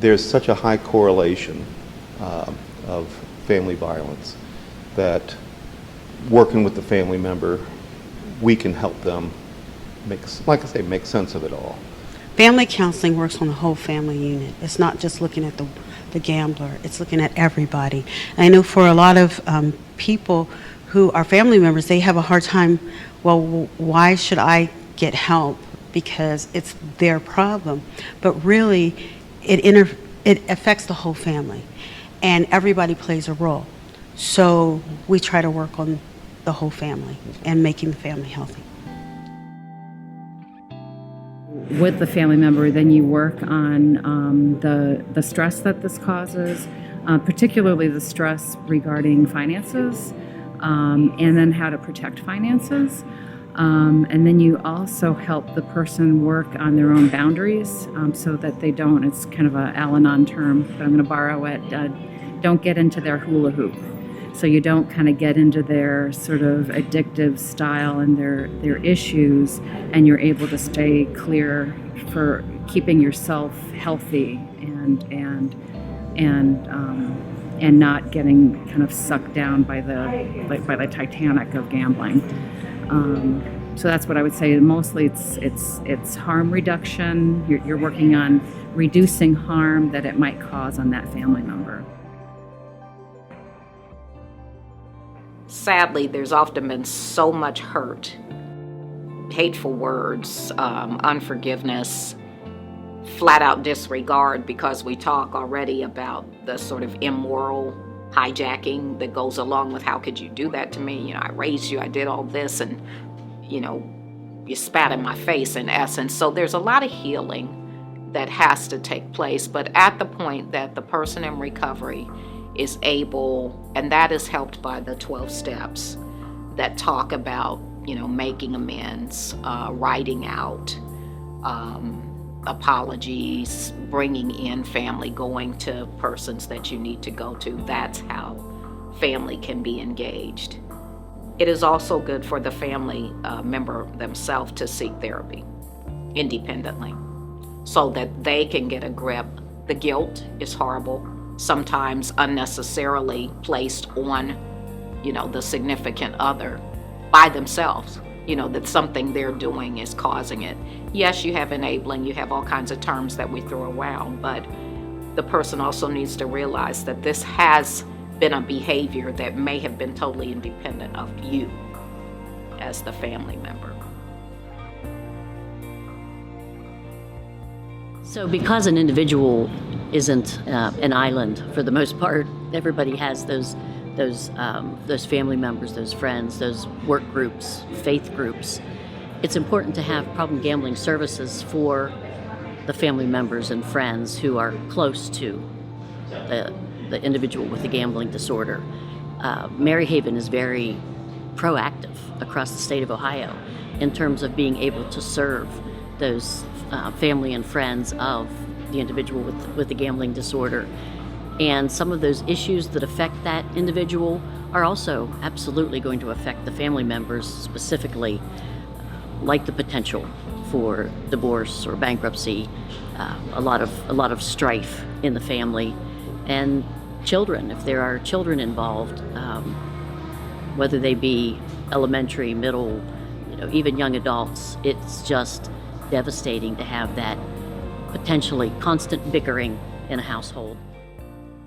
there's such a high correlation of family violence that working with the family member, we can help them make sense of it all. Family counseling works on the whole family unit. It's not just looking at the gambler, it's looking at everybody. And I know for a lot of people who are family members, they have a hard time, well, why should I get help? Because it's their problem. But really, it affects the whole family, and everybody plays a role. So we try to work on the whole family and making the family healthy. With the family member, then you work on the stress that this causes, particularly the stress regarding finances, and then how to protect finances. And then you also help the person work on their own boundaries, so that they don't, it's kind of a Al-Anon term, but I'm going to borrow it, don't get into their hula hoop. So you don't kind of get into their sort of addictive style and their issues, and you're able to stay clear for keeping yourself healthy and not getting kind of sucked down by the Titanic of gambling. So that's what I would say. Mostly it's harm reduction. You're working on reducing harm that it might cause on that family member. Sadly, there's often been so much hurt, hateful words, unforgiveness, flat out disregard, because we talk already about the sort of immoral hijacking that goes along with how could you do that to me? You know, I raised you, I did all this, and you know, you spat in my face in essence. So there's a lot of healing that has to take place, but at the point that the person in recovery is able, and that is helped by the 12 steps that talk about, you know, making amends, writing out apologies, bringing in family, going to persons that you need to go to. That's how family can be engaged. It is also good for the family member themselves to seek therapy independently so that they can get a grip. The guilt is horrible, sometimes unnecessarily placed on, you know, the significant other by themselves, you know, that something they're doing is causing it. Yes, you have enabling, you have all kinds of terms that we throw around, but the person also needs to realize that this has been a behavior that may have been totally independent of you as the family member. So because an individual isn't an island for the most part, everybody has those family members, those friends, those work groups, faith groups. It's important to have problem gambling services for the family members and friends who are close to the individual with the gambling disorder. Maryhaven is very proactive across the state of Ohio in terms of being able to serve those family and friends of the individual with the gambling disorder. And some of those issues that affect that individual are also absolutely going to affect the family members specifically, like the potential for divorce or bankruptcy, a lot of strife in the family, and children, if there are children involved, whether they be elementary, middle, you know, even young adults. It's just devastating to have that potentially constant bickering in a household.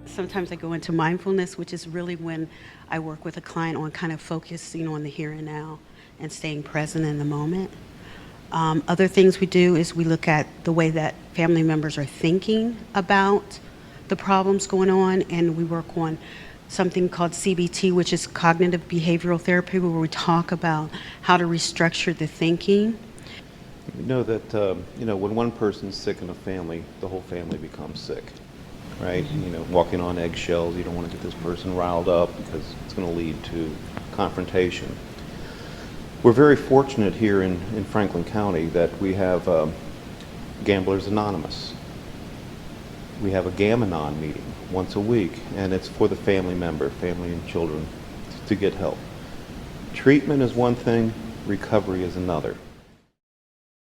Sometimes I go into mindfulness, which is really when I work with a client on kind of focusing on the here and now and staying present in the moment. Other things we do is we look at the way that family members are thinking about the problems going on, and we work on something called CBT, which is cognitive behavioral therapy, where we talk about how to restructure the thinking. We know that when one person's sick in a family, the whole family becomes sick, right? You know, walking on eggshells, you don't want to get this person riled up because it's going to lead to confrontation. We're very fortunate here in Franklin County that we have Gamblers Anonymous. We have a Gam-Anon meeting once a week, and it's for the family member, family and children, to get help. Treatment is one thing, recovery is another.